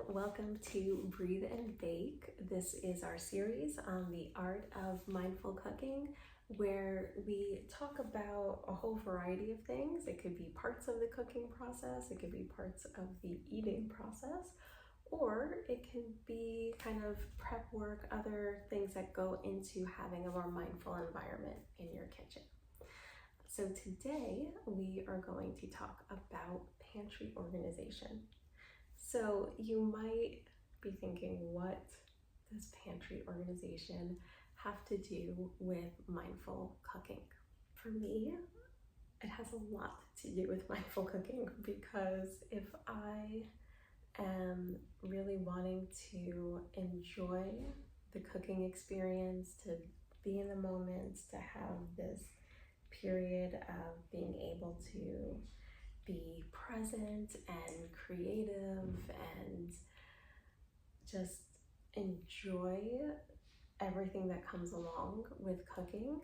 welcome to Breathe and Bake. This is our series on the art of mindful cooking, where we talk about a whole variety of things. It could be parts of the cooking process, it could be parts of the eating process, or it can be kind of prep work, other things that go into having a more mindful environment in your kitchen. So today we are going to talk about pantry organization. So you might be thinking, what does pantry organization have to do with mindful cooking? For me, it has a lot to do with mindful cooking, because if I am really wanting to enjoy the cooking experience, to be in the moment, to have this period of being able to be present and creative and just enjoy everything that comes along with cooking,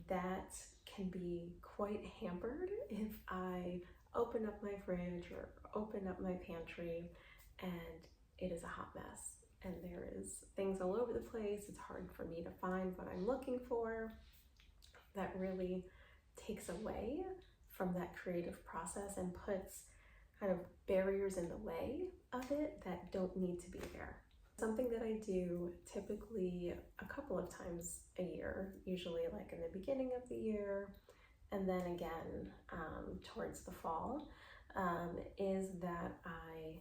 that can be quite hampered if I open up my fridge or open up my pantry and it is a hot mess and there is things all over the place. It's hard for me to find what I'm looking for. That really takes away from that creative process and puts kind of barriers in the way of it that don't need to be there. Something that I do typically a couple of times a year, usually like in the beginning of the year and then again towards the fall, is that I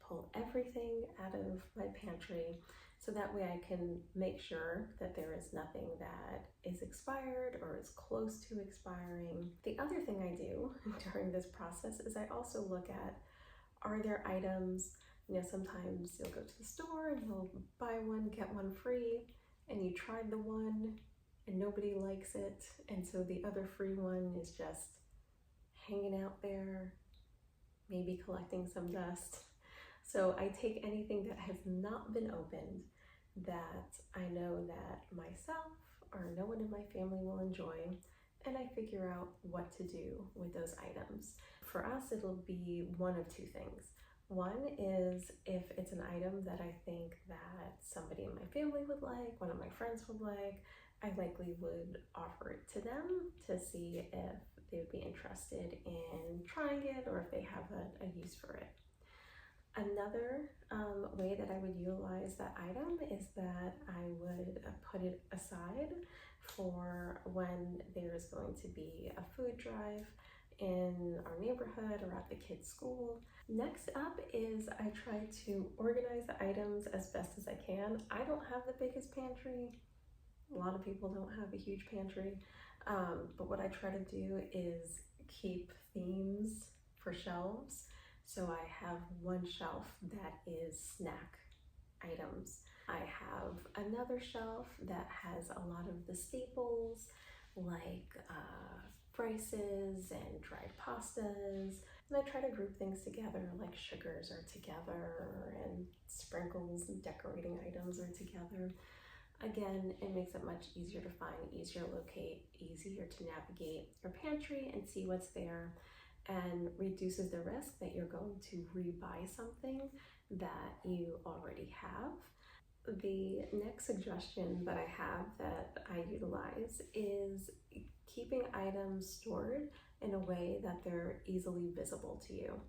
pull everything out of my pantry so that way I can make sure that there is nothing that is expired or is close to expiring. The other thing I do during this process is I also look at, are there items, sometimes you'll go to the store and you'll buy one, get one free, and you tried the one and nobody likes it, and so the other free one is just hanging out there, maybe collecting some dust. So I take anything that has not been opened that I know that myself or no one in my family will enjoy, and I figure out what to do with those items. For us, it'll be one of two things. One is if it's an item that I think that somebody in my family would like, one of my friends would like, I likely would offer it to them to see if they would be interested in trying it or if they have a use for it. Another way that I would utilize that item is that I would put it aside for when there's going to be a food drive in our neighborhood or at the kids' school. Next up is I try to organize the items as best as I can. I don't have the biggest pantry. A lot of people don't have a huge pantry, but what I try to do is keep themes for shelves. So I have one shelf that is snack items. I have another shelf that has a lot of the staples like rices and dried pastas. And I try to group things together, like sugars are together and sprinkles and decorating items are together. Again, it makes it much easier to find, easier to locate, easier to navigate your pantry and see what's there, and reduces the risk that you're going to rebuy something that you already have. The next suggestion that I have that I utilize is keeping items stored in a way that they're easily visible to you.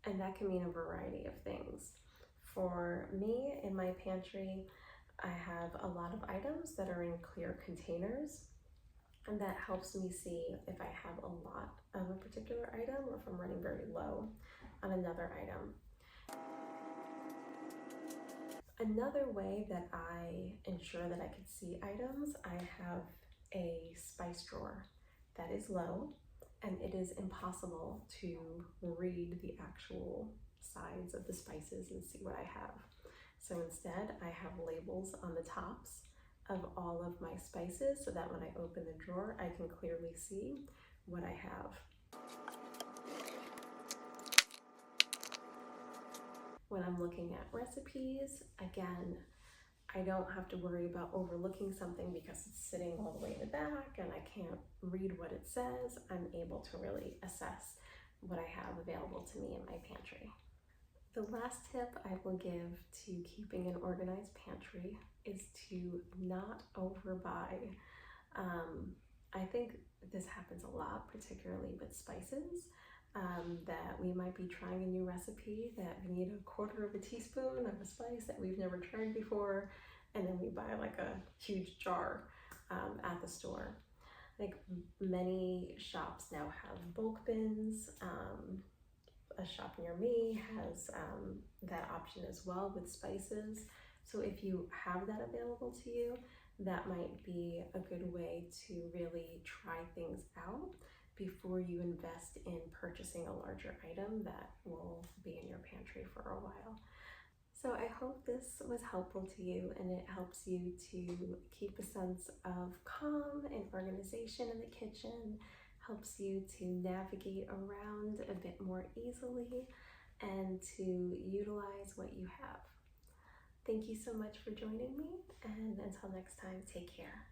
And that can mean a variety of things. For me, in my pantry, I have a lot of items that are in clear containers, and that helps me see if I have a lot of a particular item or if I'm running very low on another item. Another way that I ensure that I can see items, I have a spice drawer that is low, and it is impossible to read the actual sides of the spices and see what I have. So instead, I have labels on the tops of all of my spices so that when I open the drawer, I can clearly see what I have. When I'm looking at recipes, again, I don't have to worry about overlooking something because it's sitting all the way in the back and I can't read what it says. I'm able to really assess what I have available to me in my pantry. The last tip I will give to keeping an organized pantry is to not overbuy. I think this happens a lot, particularly with spices, that we might be trying a new recipe that we need a quarter of a teaspoon of a spice that we've never tried before, and then we buy like a huge jar at the store. Like many shops now have bulk bins. A shop near me has that option as well with spices. So if you have that available to you, that might be a good way to really try things out before you invest in purchasing a larger item that will be in your pantry for a while. So I hope this was helpful to you and it helps you to keep a sense of calm and organization in the kitchen, helps you to navigate around a bit more easily and to utilize what you have. Thank you so much for joining me, and until next time, take care.